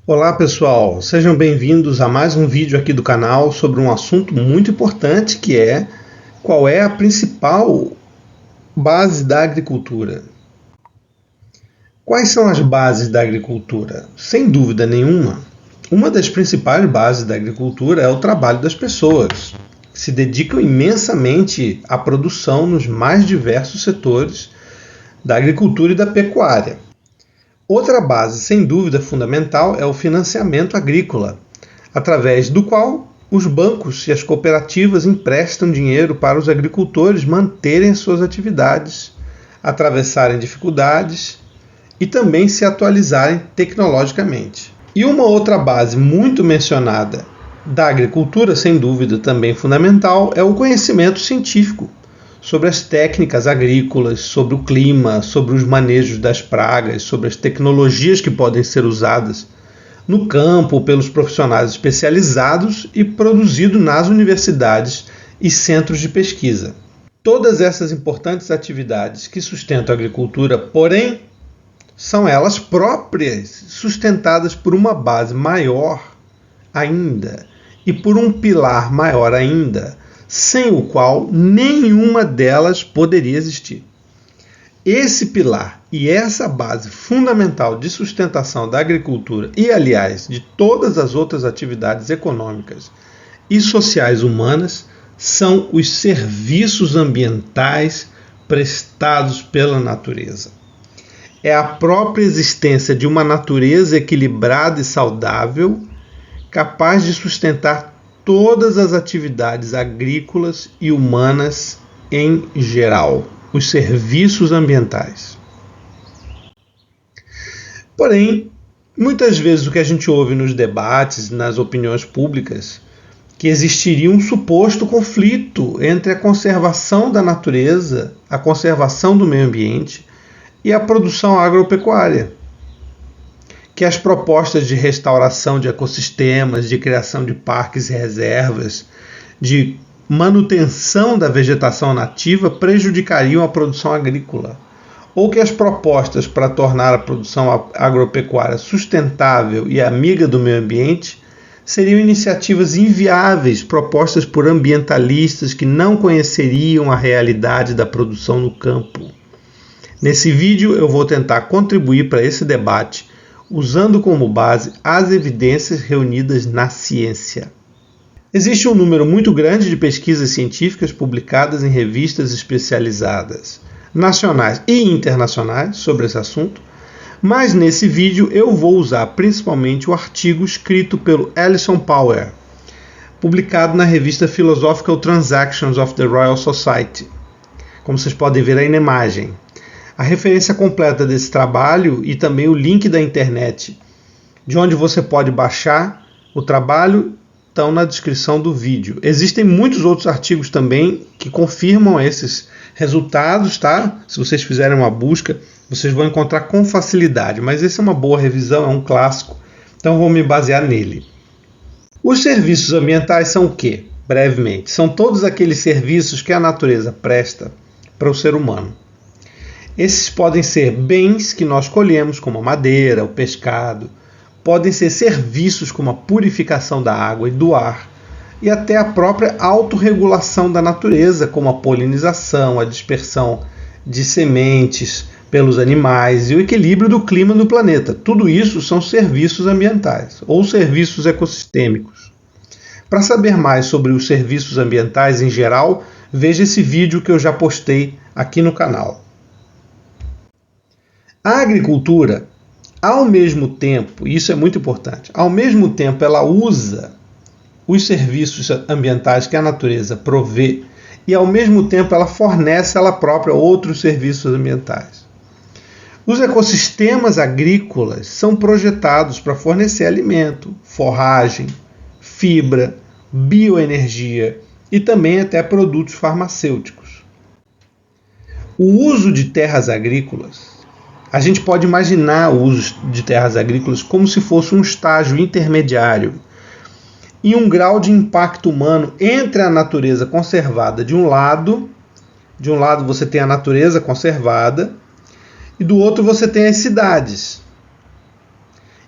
Olá pessoal, sejam bem-vindos a mais um vídeo aqui do canal sobre um assunto muito importante que é qual é a principal base da agricultura. Quais são as bases da agricultura? Sem dúvida nenhuma, uma das principais bases da agricultura é o trabalho das pessoas, que se dedicam imensamente à produção nos mais diversos setores da agricultura e da pecuária. Outra base, sem dúvida fundamental, é o financiamento agrícola, através do qual os bancos e as cooperativas emprestam dinheiro para os agricultores manterem suas atividades, atravessarem dificuldades e também se atualizarem tecnologicamente. E uma outra base muito mencionada da agricultura, sem dúvida também fundamental, é o conhecimento científico sobre as técnicas agrícolas, sobre o clima, sobre os manejos das pragas, sobre as tecnologias que podem ser usadas no campo pelos profissionais especializados e produzido nas universidades e centros de pesquisa. Todas essas importantes atividades que sustentam a agricultura, porém, são elas próprias sustentadas por uma base maior ainda e por um pilar maior ainda, sem o qual nenhuma delas poderia existir. Esse pilar e essa base fundamental de sustentação da agricultura e, aliás, de todas as outras atividades econômicas e sociais humanas são os serviços ambientais prestados pela natureza. É a própria existência de uma natureza equilibrada e saudável capaz de sustentar todas as atividades agrícolas e humanas em geral, os serviços ambientais. Porém, muitas vezes o que a gente ouve nos debates, nas opiniões públicas, que existiria um suposto conflito entre a conservação da natureza, a conservação do meio ambiente e a produção agropecuária. Que as propostas de restauração de ecossistemas, de criação de parques e reservas, de manutenção da vegetação nativa prejudicariam a produção agrícola, ou que as propostas para tornar a produção agropecuária sustentável e amiga do meio ambiente seriam iniciativas inviáveis propostas por ambientalistas que não conheceriam a realidade da produção no campo. Nesse vídeo eu vou tentar contribuir para esse debate usando como base as evidências reunidas na ciência. Existe um número muito grande de pesquisas científicas publicadas em revistas especializadas, nacionais e internacionais, sobre esse assunto, mas nesse vídeo eu vou usar principalmente o artigo escrito pelo Alison Power, publicado na revista Philosophical Transactions of the Royal Society, como vocês podem ver aí na imagem. A referência completa desse trabalho e também o link da internet de onde você pode baixar o trabalho estão na descrição do vídeo. Existem muitos outros artigos também que confirmam esses resultados, tá? Se vocês fizerem uma busca, vocês vão encontrar com facilidade, mas essa é uma boa revisão, é um clássico, então vou me basear nele. Os serviços ambientais são o quê? Brevemente, são todos aqueles serviços que a natureza presta para o ser humano. Esses podem ser bens que nós colhemos, como a madeira, o pescado, podem ser serviços como a purificação da água e do ar, e até a própria autorregulação da natureza, como a polinização, a dispersão de sementes pelos animais e o equilíbrio do clima no planeta. Tudo isso são serviços ambientais ou serviços ecossistêmicos. Para saber mais sobre os serviços ambientais em geral, veja esse vídeo que eu já postei aqui no canal. A agricultura, ao mesmo tempo, e isso é muito importante, ao mesmo tempo ela usa os serviços ambientais que a natureza provê e ao mesmo tempo ela fornece ela própria outros serviços ambientais. Os ecossistemas agrícolas são projetados para fornecer alimento, forragem, fibra, bioenergia e também até produtos farmacêuticos. O uso de terras agrícolas, a gente pode imaginar o uso de terras agrícolas como se fosse um estágio intermediário e um grau de impacto humano entre a natureza conservada de um lado você tem a natureza conservada e do outro você tem as cidades.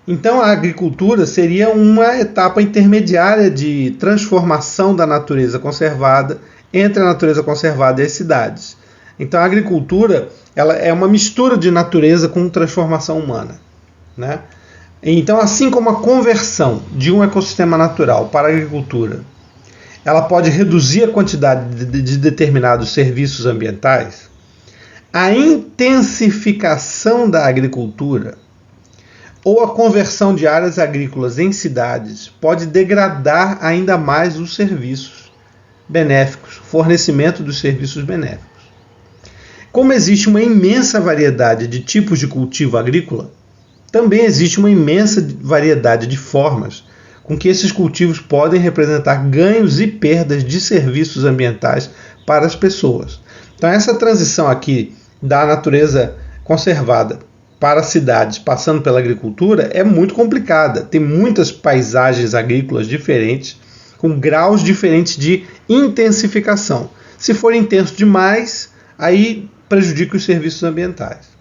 Então a agricultura seria uma etapa intermediária de transformação da natureza conservada entre a natureza conservada e as cidades. Então a agricultura ela é uma mistura de natureza com transformação humana, né? Então, assim como a conversão de um ecossistema natural para a agricultura, ela pode reduzir a quantidade de determinados serviços ambientais, a intensificação da agricultura ou a conversão de áreas agrícolas em cidades pode degradar ainda mais os serviços benéficos, o fornecimento dos serviços benéficos. Como existe uma imensa variedade de tipos de cultivo agrícola, também existe uma imensa variedade de formas com que esses cultivos podem representar ganhos e perdas de serviços ambientais para as pessoas. Então essa transição aqui da natureza conservada para as cidades, passando pela agricultura, é muito complicada. Tem muitas paisagens agrícolas diferentes, com graus diferentes de intensificação. Se for intenso demais, aí prejudica os serviços ambientais.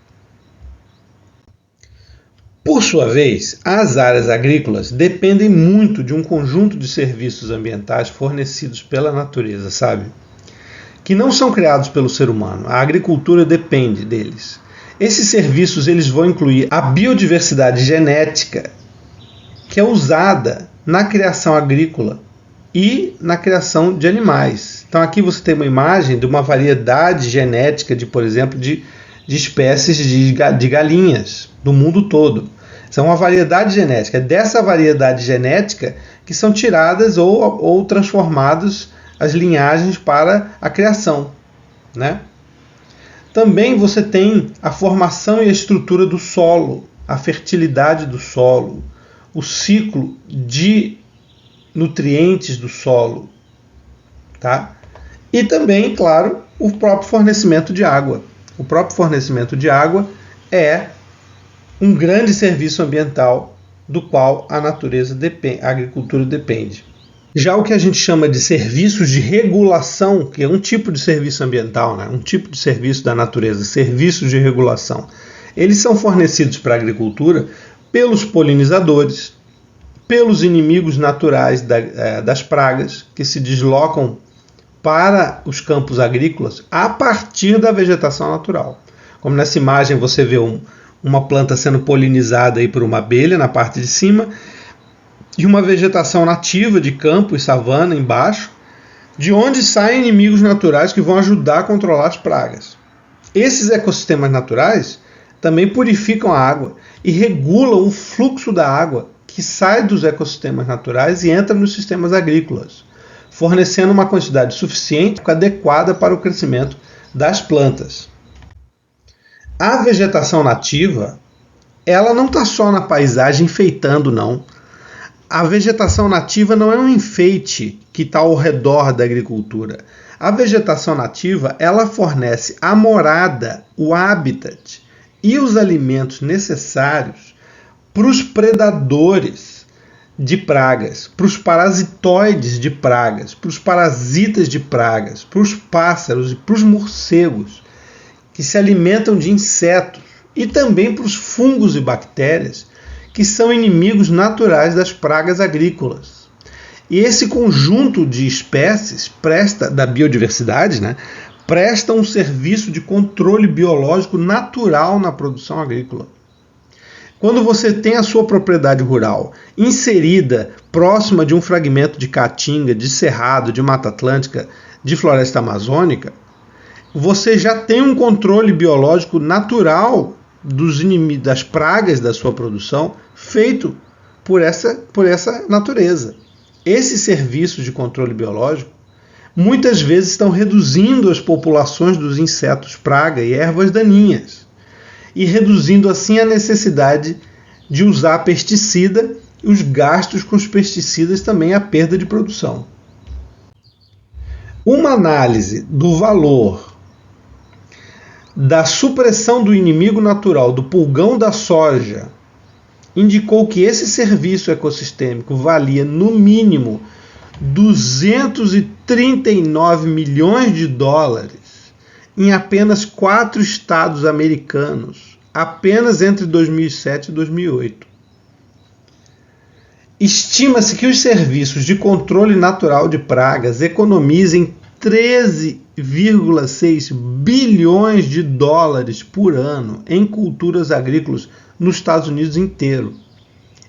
Por sua vez, as áreas agrícolas dependem muito de um conjunto de serviços ambientais fornecidos pela natureza, sabe? Que não são criados pelo ser humano. A agricultura depende deles. Esses serviços eles vão incluir a biodiversidade genética, que é usada na criação agrícola e na criação de animais. Então aqui você tem uma imagem de uma variedade genética de, por exemplo, de espécies de galinhas do mundo todo. São uma variedade genética. É dessa variedade genética que são tiradas ou transformadas as linhagens para a criação, né? Também você tem a formação e a estrutura do solo, a fertilidade do solo, o ciclo de nutrientes do solo, tá? E também, claro, o próprio fornecimento de água. O próprio fornecimento de água é um grande serviço ambiental do qual a natureza depende, a agricultura depende. Já o que a gente chama de serviços de regulação, que é um tipo de serviço ambiental, né? Um tipo de serviço da natureza, serviços de regulação, eles são fornecidos para a agricultura pelos polinizadores, pelos inimigos naturais das pragas, que se deslocam para os campos agrícolas a partir da vegetação natural. Como nessa imagem você vê uma planta sendo polinizada aí por uma abelha na parte de cima e uma vegetação nativa de campo e savana embaixo, de onde saem inimigos naturais que vão ajudar a controlar as pragas. Esses ecossistemas naturais também purificam a água e regulam o fluxo da água que sai dos ecossistemas naturais e entra nos sistemas agrícolas, fornecendo uma quantidade suficiente adequada para o crescimento das plantas. A vegetação nativa, ela não está só na paisagem enfeitando, não. A vegetação nativa não é um enfeite que está ao redor da agricultura. A vegetação nativa, ela fornece a morada, o habitat e os alimentos necessários para os predadores de pragas, para os parasitoides de pragas, para os parasitas de pragas, para os pássaros e para os morcegos, que se alimentam de insetos, e também para os fungos e bactérias, que são inimigos naturais das pragas agrícolas. E esse conjunto de espécies da biodiversidade, né, presta um serviço de controle biológico natural na produção agrícola. Quando você tem a sua propriedade rural inserida próxima de um fragmento de caatinga, de cerrado, de mata atlântica, de floresta amazônica, você já tem um controle biológico natural das pragas da sua produção feito por essa natureza. Esses serviços de controle biológico muitas vezes estão reduzindo as populações dos insetos praga e ervas daninhas e reduzindo assim a necessidade de usar pesticida e os gastos com os pesticidas também a perda de produção. Uma análise do valor da supressão do inimigo natural do pulgão da soja indicou que esse serviço ecossistêmico valia no mínimo 239 milhões de dólares em apenas 4 estados americanos, apenas entre 2007 e 2008. Estima-se que os serviços de controle natural de pragas economizem 13,6 bilhões de dólares por ano em culturas agrícolas nos Estados Unidos inteiro.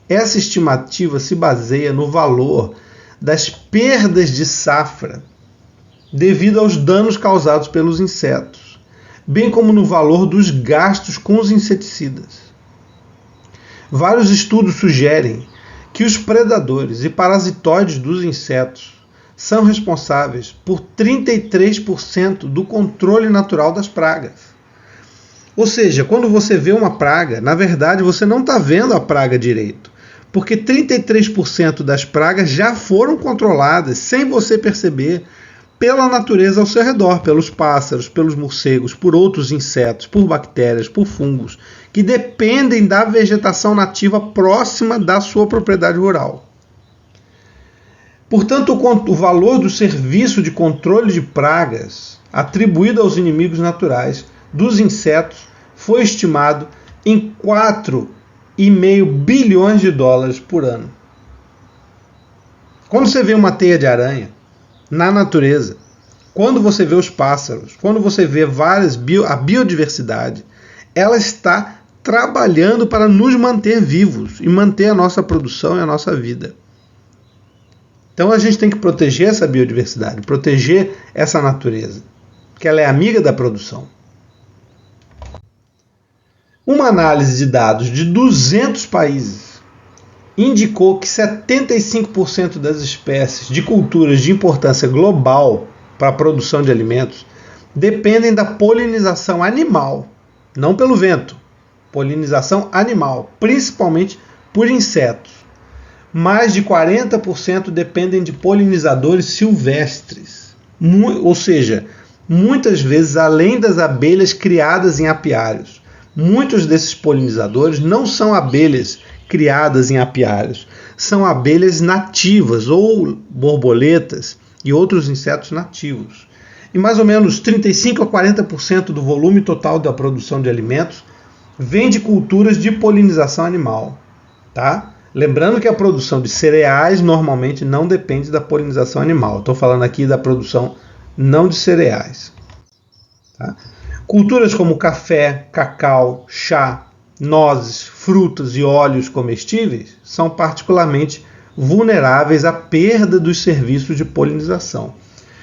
Essa estimativa se baseia no valor das perdas de safra devido aos danos causados pelos insetos, bem como no valor dos gastos com os inseticidas. Vários estudos sugerem que os predadores e parasitoides dos insetos são responsáveis por 33% do controle natural das pragas. Ou seja, quando você vê uma praga, na verdade você não está vendo a praga direito, porque 33% das pragas já foram controladas sem você perceber pela natureza ao seu redor, pelos pássaros, pelos morcegos, por outros insetos, por bactérias, por fungos, que dependem da vegetação nativa próxima da sua propriedade rural. Portanto, o valor do serviço de controle de pragas atribuído aos inimigos naturais dos insetos foi estimado em 4,5 bilhões de dólares por ano. Quando você vê uma teia de aranha na natureza, quando você vê os pássaros, quando você vê a biodiversidade, ela está trabalhando para nos manter vivos e manter a nossa produção e a nossa vida. Então a gente tem que proteger essa biodiversidade, proteger essa natureza, porque ela é amiga da produção. Uma análise de dados de 200 países indicou que 75% das espécies de culturas de importância global para a produção de alimentos dependem da polinização animal, não pelo vento, polinização animal, principalmente por insetos. Mais de 40% dependem de polinizadores silvestres, ou seja, muitas vezes além das abelhas criadas em apiários. Muitos desses polinizadores não são abelhas criadas em apiários, são abelhas nativas ou borboletas e outros insetos nativos. E mais ou menos 35 a 40% do volume total da produção de alimentos vem de culturas de polinização animal, tá? Lembrando que a produção de cereais normalmente não depende da polinização animal. Estou falando aqui da produção não de cereais. Tá? Culturas como café, cacau, chá, nozes, frutas e óleos comestíveis são particularmente vulneráveis à perda dos serviços de polinização.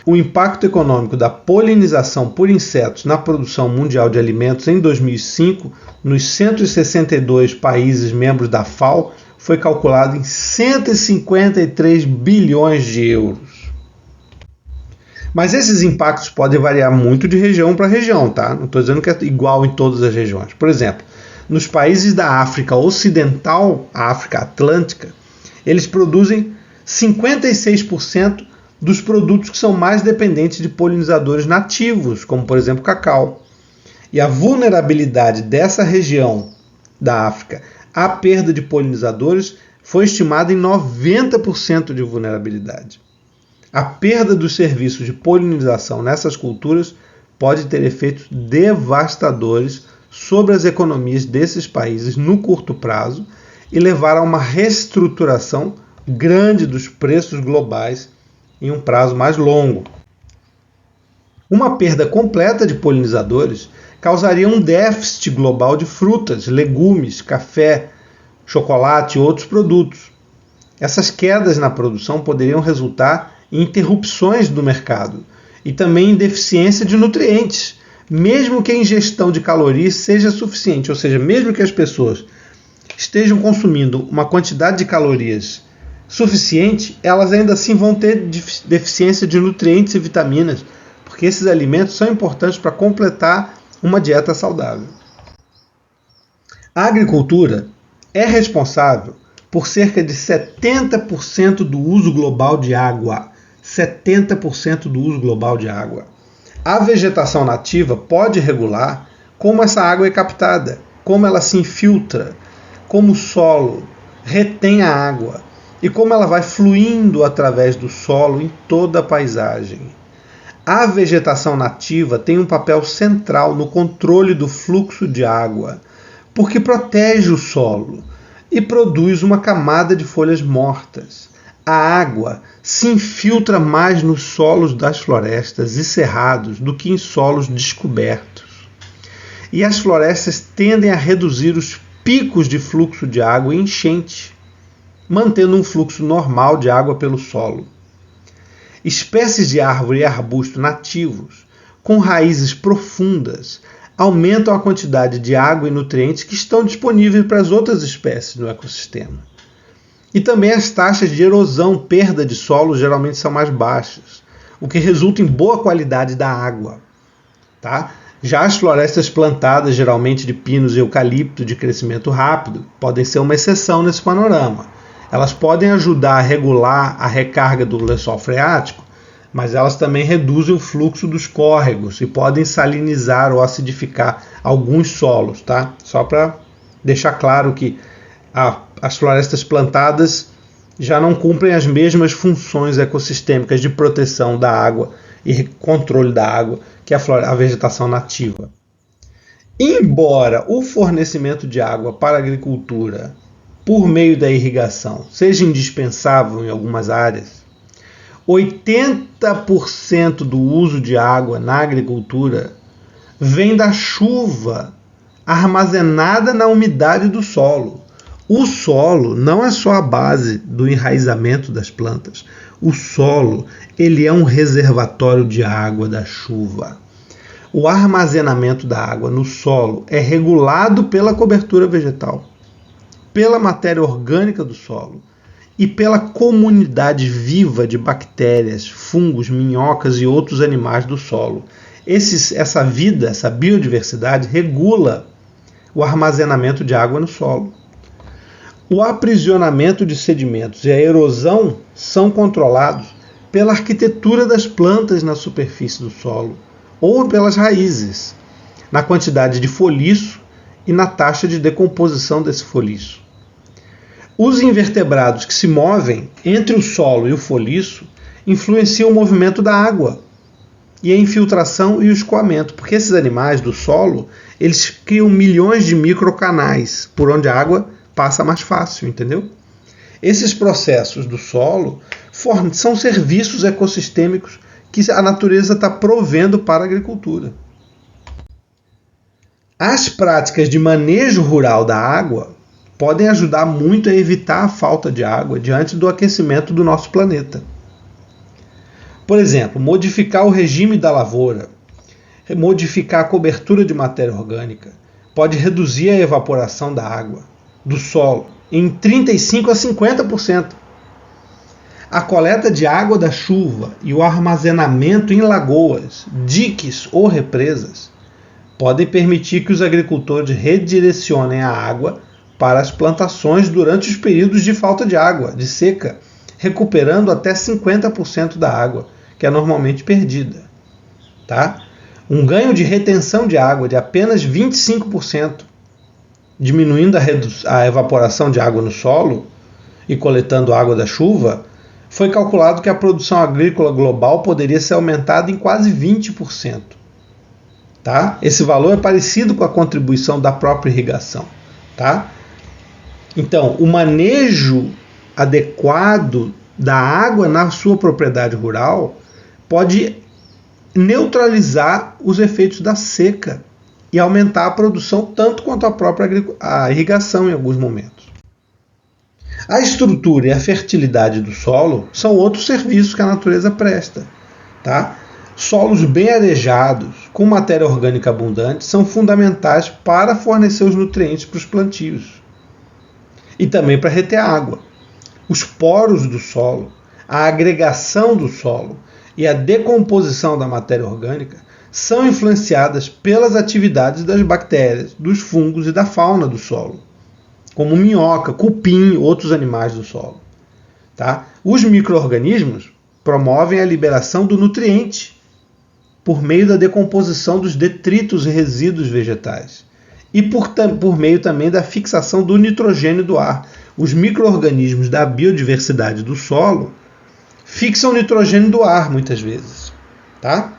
O impacto econômico da polinização por insetos na produção mundial de alimentos em 2005, nos 162 países membros da FAO, foi calculado em 153 bilhões de euros. Mas esses impactos podem variar muito de região para região, tá? Não estou dizendo que é igual em todas as regiões. Por exemplo, nos países da África Ocidental, a África Atlântica, eles produzem 56% dos produtos que são mais dependentes de polinizadores nativos, como por exemplo cacau. E a vulnerabilidade dessa região da África à perda de polinizadores foi estimada em 90% de vulnerabilidade. A perda dos serviços de polinização nessas culturas pode ter efeitos devastadores sobre as economias desses países no curto prazo e levar a uma reestruturação grande dos preços globais em um prazo mais longo. Uma perda completa de polinizadores causaria um déficit global de frutas, legumes, café, chocolate e outros produtos. Essas quedas na produção poderiam resultar em interrupções do mercado e também em deficiência de nutrientes, mesmo que a ingestão de calorias seja suficiente, ou seja, mesmo que as pessoas estejam consumindo uma quantidade de calorias suficiente, elas ainda assim vão ter deficiência de nutrientes e vitaminas, porque esses alimentos são importantes para completar uma dieta saudável. A agricultura é responsável por cerca de 70% do uso global de água. 70% do uso global de água. A vegetação nativa pode regular como essa água é captada, como ela se infiltra, como o solo retém a água e como ela vai fluindo através do solo em toda a paisagem. A vegetação nativa tem um papel central no controle do fluxo de água, porque protege o solo e produz uma camada de folhas mortas. A água se infiltra mais nos solos das florestas e cerrados do que em solos descobertos. E as florestas tendem a reduzir os picos de fluxo de água em enchente, mantendo um fluxo normal de água pelo solo. Espécies de árvore e arbusto nativos, com raízes profundas, aumentam a quantidade de água e nutrientes que estão disponíveis para as outras espécies no ecossistema. E também as taxas de erosão, perda de solo, geralmente são mais baixas, o que resulta em boa qualidade da água. Tá? Já as florestas plantadas, geralmente de pinos e eucalipto de crescimento rápido, podem ser uma exceção nesse panorama. Elas podem ajudar a regular a recarga do lençol freático, mas elas também reduzem o fluxo dos córregos e podem salinizar ou acidificar alguns solos. Tá? Só para deixar claro que as florestas plantadas já não cumprem as mesmas funções ecossistêmicas de proteção da água e controle da água que a vegetação nativa. Embora o fornecimento de água para a agricultura por meio da irrigação seja indispensável em algumas áreas, 80% do uso de água na agricultura vem da chuva armazenada na umidade do solo. O solo não é só a base do enraizamento das plantas. O solo, ele é um reservatório de água da chuva. O armazenamento da água no solo é regulado pela cobertura vegetal, pela matéria orgânica do solo e pela comunidade viva de bactérias, fungos, minhocas e outros animais do solo. Essa vida, essa biodiversidade regula o armazenamento de água no solo. O aprisionamento de sedimentos e a erosão são controlados pela arquitetura das plantas na superfície do solo ou pelas raízes, na quantidade de foliço e na taxa de decomposição desse foliço. Os invertebrados que se movem entre o solo e o foliço influenciam o movimento da água e a infiltração e o escoamento, porque esses animais do solo, eles criam milhões de microcanais por onde a água passa mais fácil, entendeu? Esses processos do solo são serviços ecossistêmicos que a natureza está provendo para a agricultura. As práticas de manejo rural da água podem ajudar muito a evitar a falta de água diante do aquecimento do nosso planeta. Por exemplo, modificar o regime da lavoura, modificar a cobertura de matéria orgânica, pode reduzir a evaporação da água do solo em 35% a 50%. A coleta de água da chuva e o armazenamento em lagoas, diques ou represas podem permitir que os agricultores redirecionem a água para as plantações durante os períodos de falta de água, de seca, recuperando até 50% da água que é normalmente perdida. Tá? Um ganho de retenção de água de apenas 25%, diminuindo a evaporação de água no solo e coletando água da chuva, foi calculado que a produção agrícola global poderia ser aumentada em quase 20%. Tá? Esse valor é parecido com a contribuição da própria irrigação. Tá? Então, o manejo adequado da água na sua propriedade rural pode neutralizar os efeitos da seca e aumentar a produção tanto quanto a própria irrigação em alguns momentos. A estrutura e a fertilidade do solo são outros serviços que a natureza presta. Tá? Solos bem arejados, com matéria orgânica abundante, são fundamentais para fornecer os nutrientes para os plantios e também para reter água. Os poros do solo, a agregação do solo e a decomposição da matéria orgânica são influenciadas pelas atividades das bactérias, dos fungos e da fauna do solo, como minhoca, cupim e outros animais do solo. Tá? Os micro-organismos promovem a liberação do nutriente por meio da decomposição dos detritos e resíduos vegetais e por meio também da fixação do nitrogênio do ar. Os micro-organismos da biodiversidade do solo fixam o nitrogênio do ar muitas vezes. Tá?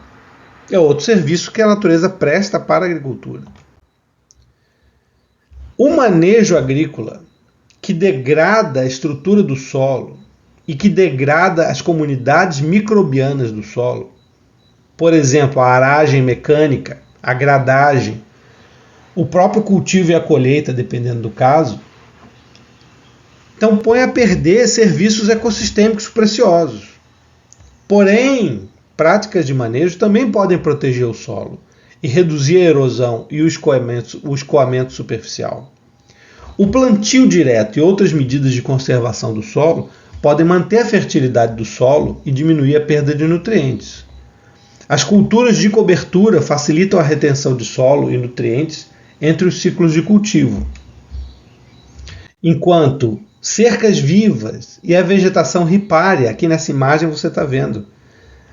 É outro serviço que a natureza presta para a agricultura. O manejo agrícola, que degrada a estrutura do solo e que degrada as comunidades microbianas do solo. Por exemplo, a aragem mecânica, a gradagem, o próprio cultivo e a colheita, dependendo do caso. Então põe a perder serviços ecossistêmicos preciosos. Porém, práticas de manejo também podem proteger o solo e reduzir a erosão e o escoamento superficial. O plantio direto e outras medidas de conservação do solo podem manter a fertilidade do solo e diminuir a perda de nutrientes. As culturas de cobertura facilitam a retenção de solo e nutrientes entre os ciclos de cultivo, enquanto cercas vivas e a vegetação ripária, aqui nessa imagem você está vendo,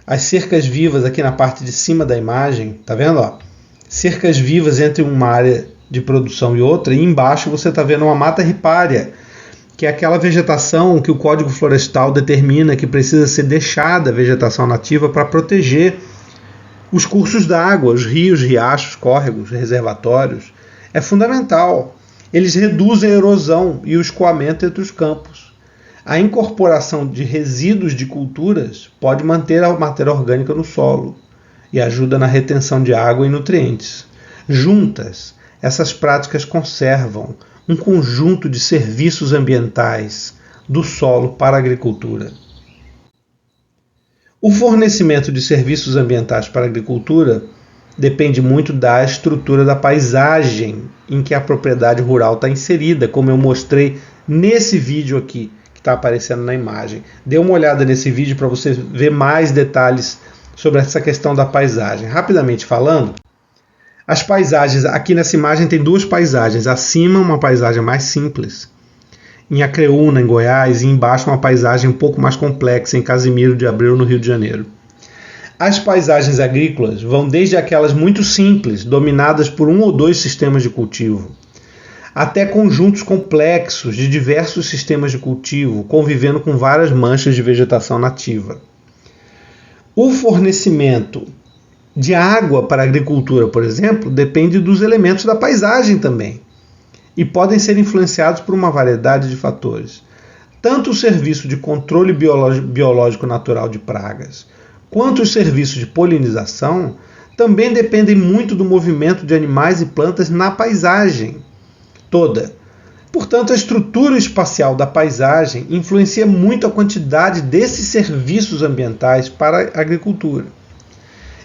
as cercas vivas aqui na parte de cima da imagem, está vendo? Ó? Cercas vivas entre uma área de produção e outra, e embaixo você está vendo uma mata ripária, que é aquela vegetação que o Código Florestal determina que precisa ser deixada a vegetação nativa para proteger os cursos d'água, os rios, riachos, córregos, reservatórios. É fundamental. Eles reduzem a erosão e o escoamento entre os campos. A incorporação de resíduos de culturas pode manter a matéria orgânica no solo e ajuda na retenção de água e nutrientes. Juntas, essas práticas conservam um conjunto de serviços ambientais do solo para a agricultura. O fornecimento de serviços ambientais para a agricultura depende muito da estrutura da paisagem em que a propriedade rural está inserida, como eu mostrei nesse vídeo aqui, que está aparecendo na imagem. Dê uma olhada nesse vídeo para você ver mais detalhes sobre essa questão da paisagem. Rapidamente falando, as paisagens, aqui nessa imagem tem duas paisagens. Acima uma paisagem mais simples, em Acreúna, em Goiás, e embaixo uma paisagem um pouco mais complexa, em Casimiro de Abreu, no Rio de Janeiro. As paisagens agrícolas vão desde aquelas muito simples, dominadas por um ou dois sistemas de cultivo, até conjuntos complexos de diversos sistemas de cultivo, convivendo com várias manchas de vegetação nativa. O fornecimento de água para a agricultura, por exemplo, depende dos elementos da paisagem também, e podem ser influenciados por uma variedade de fatores. Tanto o serviço de controle biológico natural de pragas, quanto os serviços de polinização, também dependem muito do movimento de animais e plantas na paisagem toda. Portanto, a estrutura espacial da paisagem influencia muito a quantidade desses serviços ambientais para a agricultura.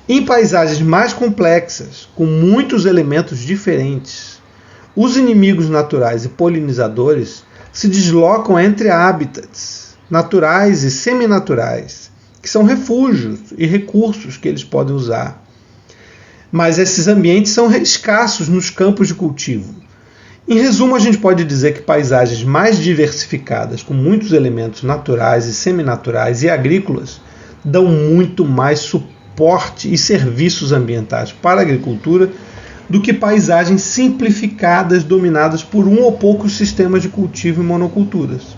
Em paisagens mais complexas, com muitos elementos diferentes, os inimigos naturais e polinizadores se deslocam entre hábitats naturais e seminaturais, que são refúgios e recursos que eles podem usar. Mas esses ambientes são escassos nos campos de cultivo. Em resumo, a gente pode dizer que paisagens mais diversificadas, com muitos elementos naturais e seminaturais e agrícolas, dão muito mais suporte e serviços ambientais para a agricultura do que paisagens simplificadas dominadas por um ou poucos sistemas de cultivo e monoculturas.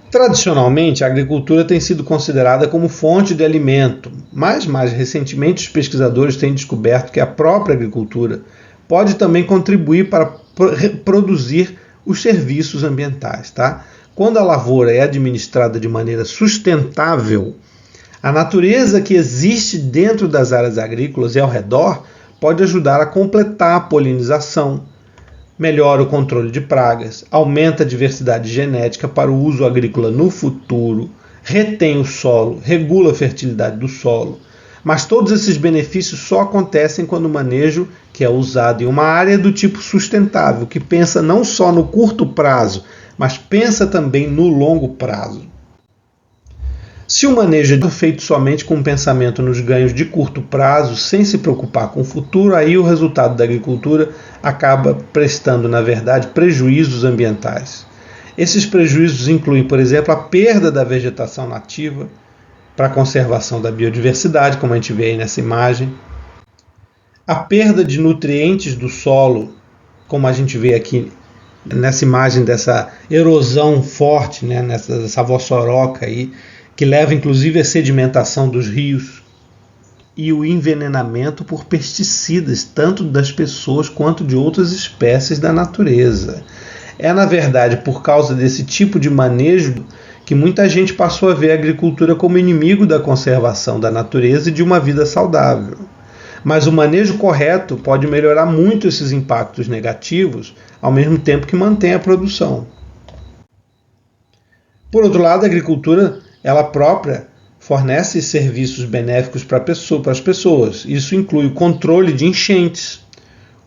Tradicionalmente, a agricultura tem sido considerada como fonte de alimento, mas mais recentemente os pesquisadores têm descoberto que a própria agricultura pode também contribuir para produzir os serviços ambientais. Tá? Quando a lavoura é administrada de maneira sustentável, a natureza que existe dentro das áreas agrícolas e ao redor pode ajudar a completar a polinização, melhora o controle de pragas, aumenta a diversidade genética para o uso agrícola no futuro, retém o solo, regula a fertilidade do solo. Mas todos esses benefícios só acontecem quando o manejo que é usado em uma área é do tipo sustentável, que pensa não só no curto prazo, mas pensa também no longo prazo. Se o manejo é feito somente com um pensamento nos ganhos de curto prazo, sem se preocupar com o futuro, aí o resultado da agricultura acaba prestando, na verdade, prejuízos ambientais. Esses prejuízos incluem, por exemplo, a perda da vegetação nativa para a conservação da biodiversidade, como a gente vê aí nessa imagem, a perda de nutrientes do solo, como a gente vê aqui nessa imagem dessa erosão forte, né, nessa vossoroca aí, que leva inclusive à sedimentação dos rios, e o envenenamento por pesticidas, tanto das pessoas quanto de outras espécies da natureza. É, na verdade, por causa desse tipo de manejo que muita gente passou a ver a agricultura como inimigo da conservação da natureza e de uma vida saudável. Mas o manejo correto pode melhorar muito esses impactos negativos, ao mesmo tempo que mantém a produção. Por outro lado, a agricultura, ela própria, fornece serviços benéficos para as pessoas. Isso inclui o controle de enchentes,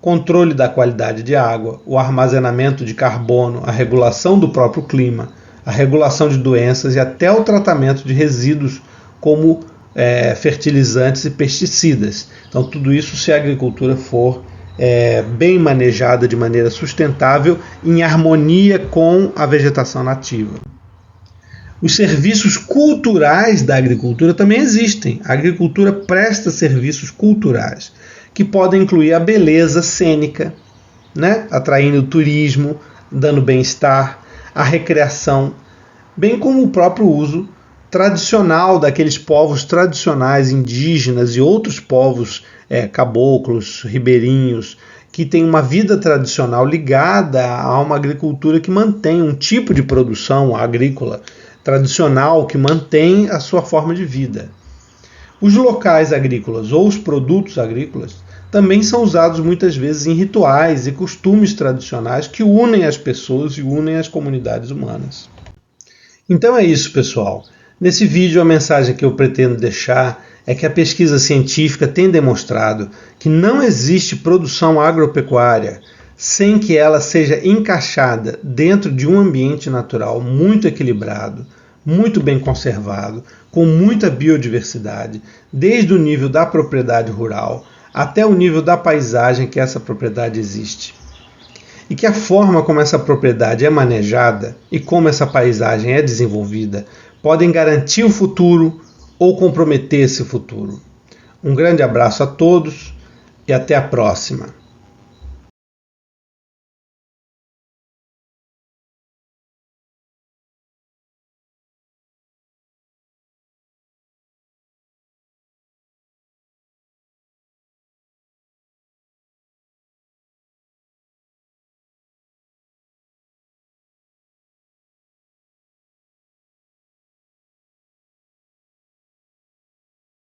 controle da qualidade de água, o armazenamento de carbono, a regulação do próprio clima, a regulação de doenças e até o tratamento de resíduos como fertilizantes e pesticidas. Então, tudo isso, se a agricultura for bem manejada de maneira sustentável, em harmonia com a vegetação nativa. Os serviços culturais da agricultura também existem. A agricultura presta serviços culturais, que podem incluir a beleza cênica, né? Atraindo o turismo, dando bem-estar, a recreação, bem como o próprio uso tradicional daqueles povos tradicionais indígenas e outros povos caboclos, ribeirinhos, que têm uma vida tradicional ligada a uma agricultura que mantém um tipo de produção agrícola tradicional que mantém a sua forma de vida. Os locais agrícolas ou os produtos agrícolas também são usados muitas vezes em rituais e costumes tradicionais que unem as pessoas e unem as comunidades humanas. Então é isso, pessoal. Nesse vídeo a mensagem que eu pretendo deixar é que a pesquisa científica tem demonstrado que não existe produção agropecuária sem que ela seja encaixada dentro de um ambiente natural muito equilibrado, muito bem conservado, com muita biodiversidade, desde o nível da propriedade rural até o nível da paisagem que essa propriedade existe. E que a forma como essa propriedade é manejada e como essa paisagem é desenvolvida podem garantir o futuro ou comprometer esse futuro. Um grande abraço a todos e até a próxima.